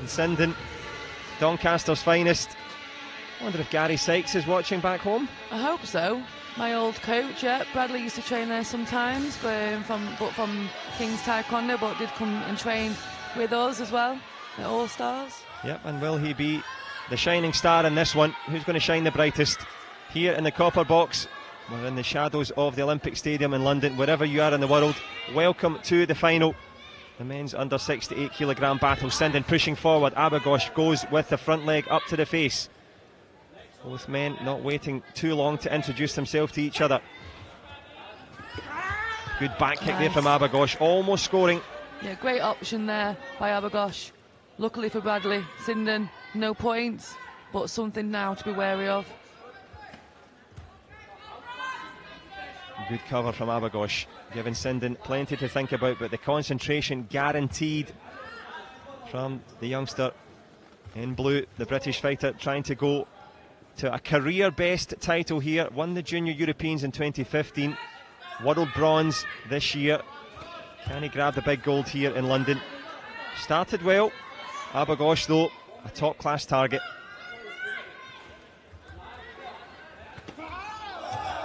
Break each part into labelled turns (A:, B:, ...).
A: in Sinden, Doncaster's finest. I wonder if Gary Sykes is watching back home.
B: I hope so. My old coach, yeah, Bradley used to train there sometimes, from King's Taekwondo, but did come and train with us as well at All Stars.
A: Yep, and will he be the shining star in this one? Who's going to shine the brightest? Here in the copper box, we're in the shadows of the Olympic Stadium in London. Wherever you are in the world, welcome to the final. The men's under 68 kilogram battle. Sinden pushing forward. ABUGHAUSH goes with the front leg up to the face. Both men not waiting too long to introduce themselves to each other. Good back kick there from ABUGHAUSH, almost scoring.
B: Yeah, great option there by ABUGHAUSH. Luckily for Bradley, Sinden, no points, but something now to be wary of.
A: Good cover from ABUGHAUSH, giving Sinden plenty to think about, but the concentration guaranteed from the youngster in blue, the British fighter, trying to go to a career best title here. Won the Junior Europeans in 2015, world bronze this year. Can he grab the big gold here in London? Started well, ABUGHAUSH though, a top class target.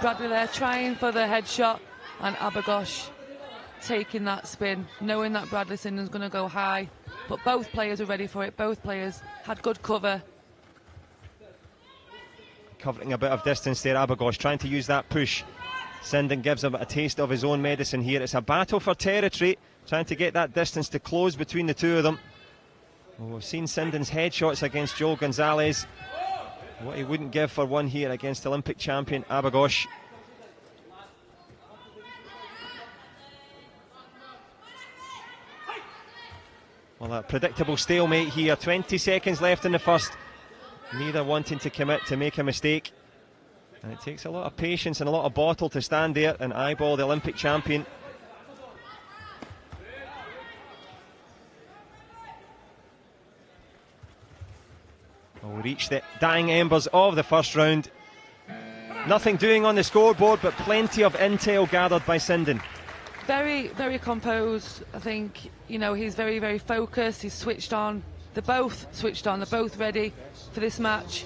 B: Bradley there trying for the headshot, and ABUGHAUSH taking that spin, knowing that Bradley Sinden's going to go high, but both players were ready for it. Both players had good cover.
A: Covering a bit of distance there, ABUGHAUSH trying to use that push. Sinden gives him a taste of his own medicine here. It's a battle for territory, trying to get that distance to close between the two of them. Well, we've seen Sinden's headshots against Joel Gonzalez. What he wouldn't give for one here against Olympic champion ABUGHAUSH. Well, a predictable stalemate here. 20 seconds left in the first. Neither wanting to commit to make a mistake. And it takes a lot of patience and a lot of bottle to stand there and eyeball the Olympic champion. Well, we reach the dying embers of the first round. Nothing doing on the scoreboard, but plenty of intel gathered by Sinden.
B: Very, very composed. I think, you know, he's very, very focused. He's switched on. They're both switched on. They're both ready for this match.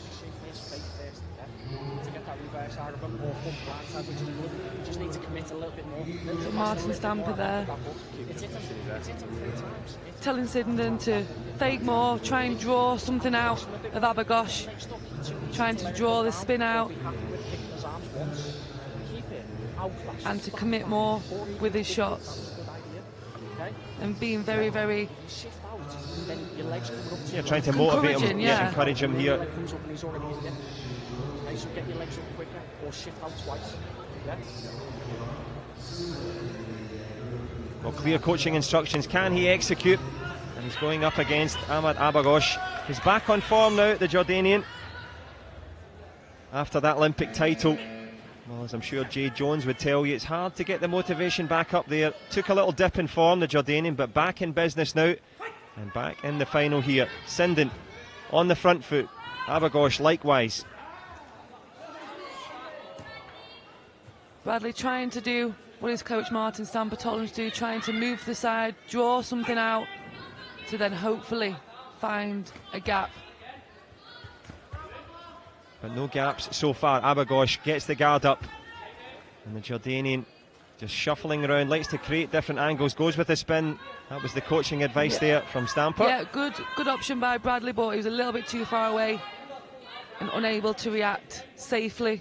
B: Martin Stamper there, telling Sinden to fake more, try and draw something out of ABUGHAUSH, trying to draw the spin out and to commit more with his shots, and being very, very
A: trying to motivate him,
B: yeah.
A: Encourage him here. Well, clear coaching instructions. Can he execute? And he's going up against Ahmad ABUGHAUSH. He's back on form now, the Jordanian, after that Olympic title. Well, as I'm sure Jay Jones would tell you, it's hard to get the motivation back up there. Took a little dip in form, the Jordanian, but back in business now. And back in the final here. Sinden on the front foot. ABUGHAUSH likewise.
B: Bradley trying to do what his coach Martin Stamper told him to do, trying to move to the side, draw something out to then hopefully find a gap.
A: But no gaps so far. ABUGHAUSH gets the guard up. And the Jordanian just shuffling around, likes to create different angles, goes with the spin. That was the coaching advice there from Stamper.
B: Yeah, good option by Bradley, but he was a little bit too far away and unable to react safely,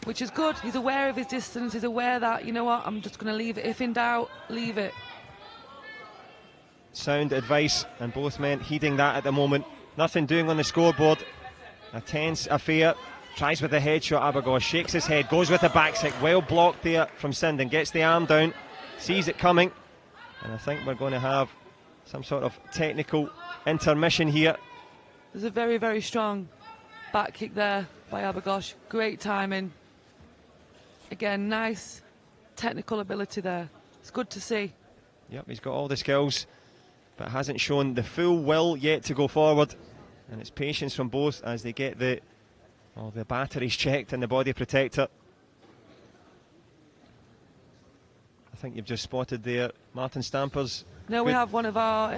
B: which is good. He's aware of his distance, he's aware that, you know what, I'm just going to leave it. If in doubt, leave it.
A: Sound advice, and both men heeding that at the moment. Nothing doing on the scoreboard. A tense affair. Tries with the headshot, ABUGHAUSH shakes his head, goes with the back stick. Well blocked there from Sinden, gets the arm down, sees it coming. And I think we're going to have some sort of technical intermission here.
B: There's a very, very strong back kick there by ABUGHAUSH. Great timing. Again, nice technical ability there. It's good to see.
A: Yep, he's got all the skills, but hasn't shown the full will yet to go forward. And it's patience from both as they get the batteries checked in the body protector. I think you've just spotted there Martin Stamper's.
B: No, we have one of our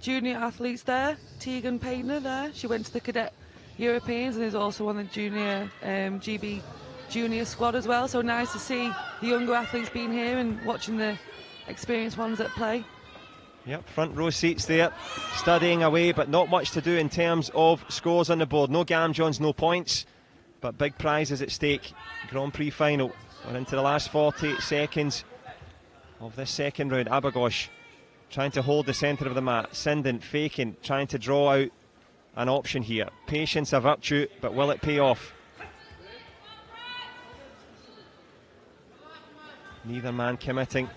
B: junior athletes there. Tegan Painter there. She went to the Cadet Europeans and is also on the junior GB junior squad as well. So nice to see the younger athletes being here and watching the experienced ones at play.
A: Yep, front row seats there, studying away, but not much to do in terms of scores on the board. No Gamjons, no points, but big prizes at stake. Grand Prix final. We're into the last 40 seconds of this second round. ABUGHAUSH trying to hold the centre of the mat. Sinden faking, trying to draw out an option here. Patience a virtue, but will it pay off? Neither man committing.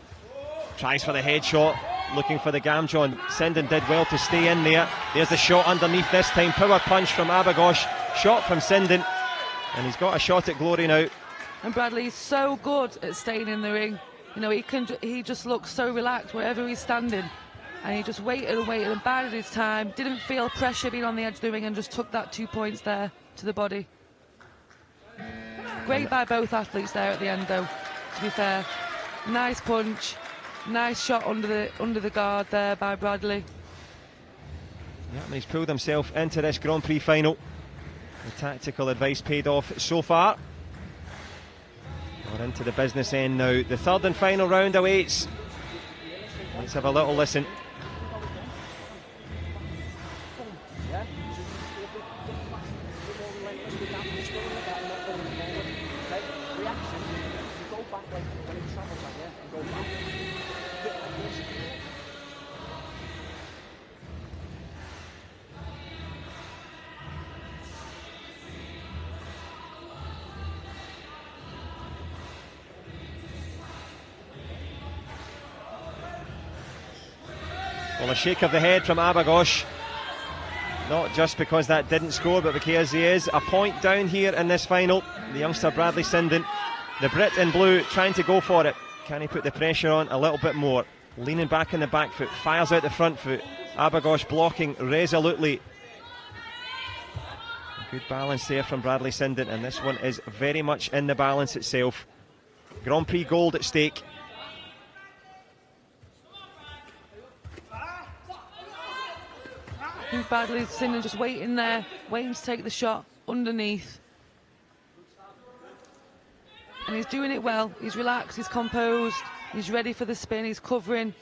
A: Tries for the headshot, looking for the Gamjon. Sinden did well to stay in there. There's the shot underneath this time. Power punch from ABUGHAUSH. Shot from Sinden. And he's got a shot at glory now.
B: And Bradley's so good at staying in the ring. You know, he just looks so relaxed wherever he's standing. And he just waited and waited and bided his time. Didn't feel pressure being on the edge of the ring and just took that 2 points there to the body. Great by both athletes there at the end though, to be fair. Nice punch. Nice shot under the guard there by Bradley.
A: Yeah, and he's pulled himself into this Grand Prix final. The tactical advice paid off so far. We're into the business end now. The third and final round awaits. Let's have a little listen. Well, a shake of the head from ABUGHAUSH. Not just because that didn't score, but because he is a point down here in this final. The youngster Bradley Sinden, the Brit in blue, trying to go for it. Can he put the pressure on a little bit more? Leaning back in the back foot, fires out the front foot. ABUGHAUSH blocking resolutely. Good balance there from Bradley Sinden, and this one is very much in the balance itself. Grand Prix gold at stake.
B: I think Bradley Sinden just waiting there, waiting to take the shot underneath. And he's doing it well. He's relaxed, he's composed, he's ready for the spin, he's covering.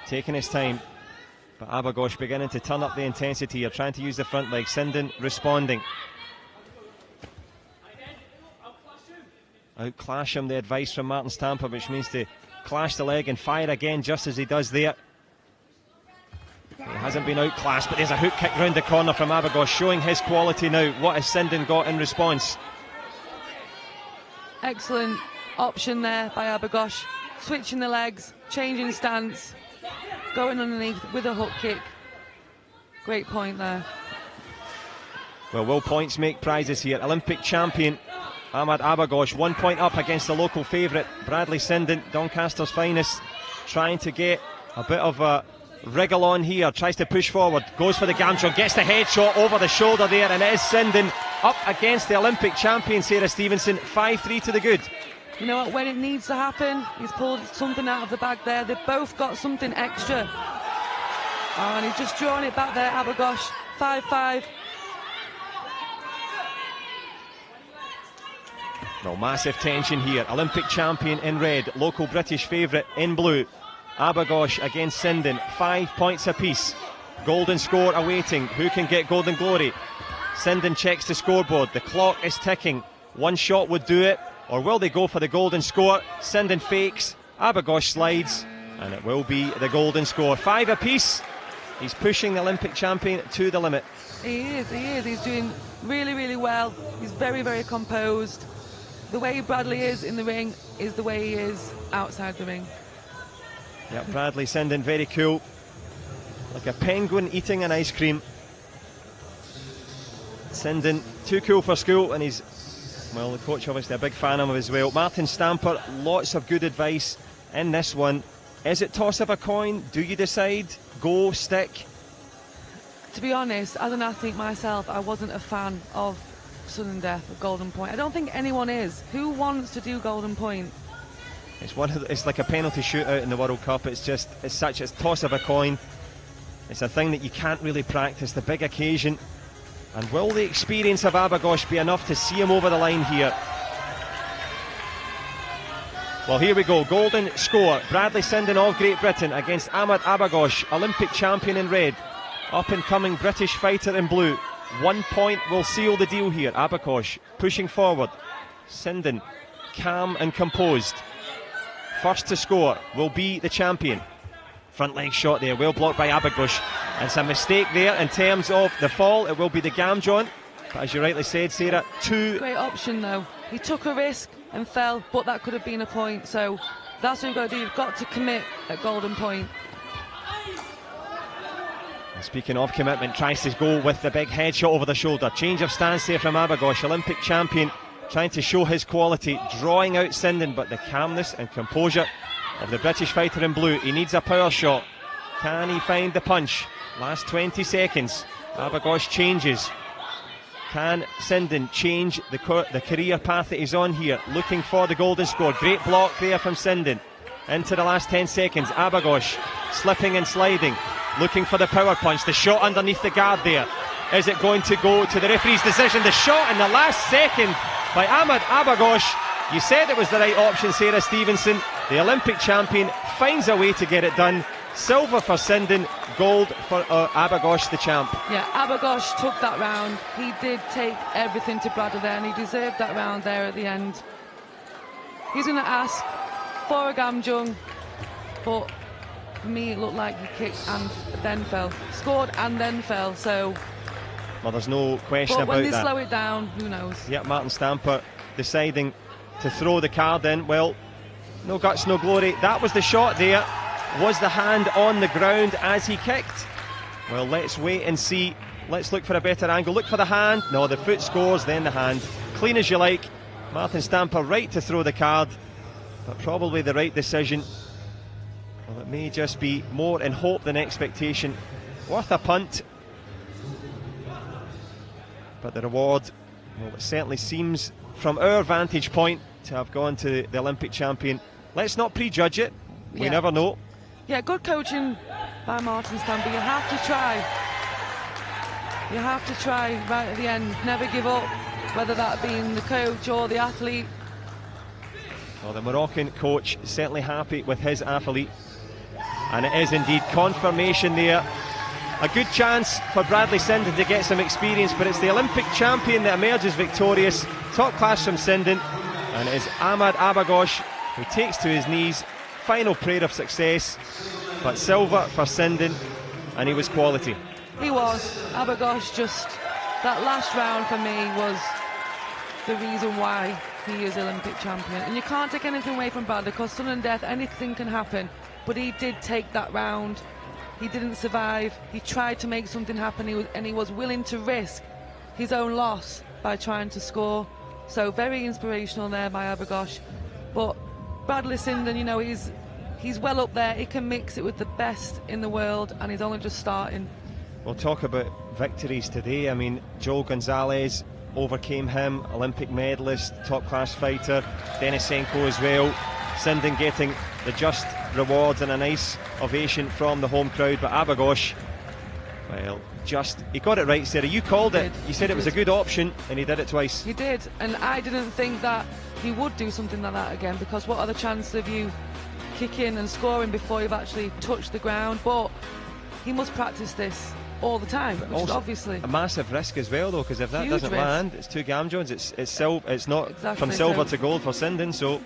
B: Taking his time. But ABUGHAUSH beginning to turn up the intensity here, trying to use the front leg. Sinden responding. Outclash him, the advice from Martin Stamper, which means to clash the leg and fire again just as he does there. He hasn't been outclassed, but there's a hook kick round the corner from ABUGHAUSH, showing his quality now. What has Sinden got in response? Excellent option there by ABUGHAUSH. Switching the legs, changing stance, going underneath with a hook kick. Great point there. Well, will points make prizes here? Olympic champion Ahmad ABUGHAUSH, 1 point up against the local favourite Bradley Sinden, Doncaster's finest, trying to get a bit of a wriggle on here, tries to push forward, goes for the Gamjon, gets the headshot over the shoulder there, and it is Sinden up against the Olympic champion Sarah Stevenson. 5-3 to the good. You know what, when it needs to happen, he's pulled something out of the bag there. They've both got something extra. Oh, and he's just drawn it back there, ABUGHAUSH. 5-5. No, massive tension here. Olympic champion in red, local British favourite in blue. ABUGHAUSH against Sinden, 5 points apiece. Golden score awaiting. Who can get golden glory? Sinden checks the scoreboard. The clock is ticking. One shot would do it, or will they go for the golden score? Sinden fakes, ABUGHAUSH slides, and it will be the golden score. 5 apiece. He's pushing the Olympic champion to the limit. He is. He's doing really, really well. He's very, very composed. The way Bradley is in the ring is the way he is outside the ring. Yeah, Bradley Sinden very cool. Like a penguin eating an ice cream. Sinden too cool for school, and he's, well, the coach obviously a big fan of him as well. Martin Stamper, lots of good advice in this one. Is it toss of a coin? Do you decide? Go, stick? To be honest, as an athlete myself, I wasn't a fan of sudden death at Golden Point. I don't think anyone is. Who wants to do Golden Point?
A: It's like a penalty shootout in the World Cup. It's such a toss of a coin. It's a thing that you can't really practice, the big occasion. And will the experience of ABUGHAUSH be enough to see him over the line here? Well, here we go. Golden score. Bradley Sinden of Great Britain against Ahmad ABUGHAUSH, Olympic champion in red. Up-and-coming British fighter in blue. 1 point will seal the deal here. ABUGHAUSH pushing forward. Sinden calm and composed. First to score will be the champion. Front leg shot there, well blocked by ABUGHAUSH. It's a mistake there in terms of the fall. It will be the Gamjon. But as you rightly said, Sarah,
B: Great option though. He took a risk and fell, but that could have been a point. So that's what you've got to do. You've got to commit at golden point.
A: And speaking of commitment, tries to go with the big headshot over the shoulder. Change of stance there from ABUGHAUSH, Olympic champion, trying to show his quality, drawing out Sinden, but the calmness and composure of the British fighter in blue. He needs a power shot. Can he find the punch? Last 20 seconds. ABUGHAUSH changes. Can Sinden change the career path that he's on here? Looking for the golden score. Great block there from Sinden. Into the last 10 seconds. ABUGHAUSH slipping and sliding. Looking for the power punch. The shot underneath the guard there. Is it going to go to the referee's decision? The shot in the last second by Ahmad ABUGHAUSH. You said it was the right option, Sarah Stevenson. The Olympic champion finds a way to get it done. Silver for Sinden, gold for ABUGHAUSH, the champ.
B: Yeah, ABUGHAUSH took that round. He did take everything to Bradley there, and he deserved that round there at the end. He's going to ask for a Gamjung, but for me it looked like he kicked and then fell. Scored and then fell, so...
A: Well, there's no question
B: but
A: about
B: when they
A: that.
B: slow it down, who knows?
A: Yeah, Martin Stamper deciding to throw the card in. Well, no guts, no glory. That was the shot there. Was the hand on the ground as he kicked? Well, let's wait and see. Let's look for a better angle. Look for the hand. No, the foot scores, then the hand. Clean as you like. Martin Stamper right to throw the card, but probably the right decision. Well, it may just be more in hope than expectation. Worth a punt. But the reward, well, it certainly seems, from our vantage point, to have gone to the Olympic champion. Let's not prejudge it. We never know.
B: Yeah, good coaching by Martin Stamper. You have to try. You have to try right at the end. Never give up, whether that being the coach or the athlete.
A: Well, the Moroccan coach certainly happy with his athlete. And it is indeed confirmation there. A good chance for Bradley Sinden to get some experience, but it's the Olympic champion that emerges victorious. Top class from Sinden, and it is Ahmad ABUGHAUSH who takes to his knees. Final prayer of success, but silver for Sinden, and he was quality.
B: He was. ABUGHAUSH, just that last round for me was the reason why he is Olympic champion. And you can't take anything away from Bradley, because sudden death, anything can happen, but he did take that round. He didn't survive. He tried to make something happen, and he was willing to risk his own loss by trying to score. So very inspirational there by ABUGHAUSH. But Bradley Sinden, you know, he's well up there. He can mix it with the best in the world, and he's only just starting.
A: We'll talk about victories today. I mean, Joel Gonzalez overcame him, Olympic medalist, top class fighter. Denisenko as well. Sinden getting the just rewards and a nice ovation from the home crowd, but ABUGHAUSH, well, he got it right, Sarah. You called it. You said it was a good option, and he did it twice.
B: He did, and I didn't think that he would do something like that again, because what are the chances of you kicking and scoring before you've actually touched the ground? But he must practice this all the time, which is obviously
A: a massive risk as well, though, because if that doesn't land, it's two Gamjons. It's not exactly from silver to gold for Sinden. So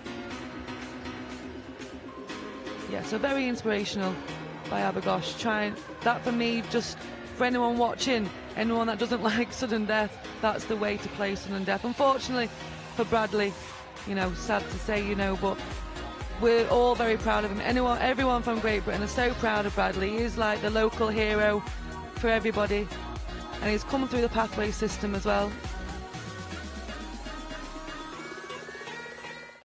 B: yeah, so very inspirational by ABUGHAUSH. Trying that, for me, just for anyone watching, anyone that doesn't like sudden death, that's the way to play sudden death. Unfortunately for Bradley, you know, sad to say, you know, but we're all very proud of him. Everyone from Great Britain is so proud of Bradley. He is like the local hero for everybody, and he's come through the pathway system as well.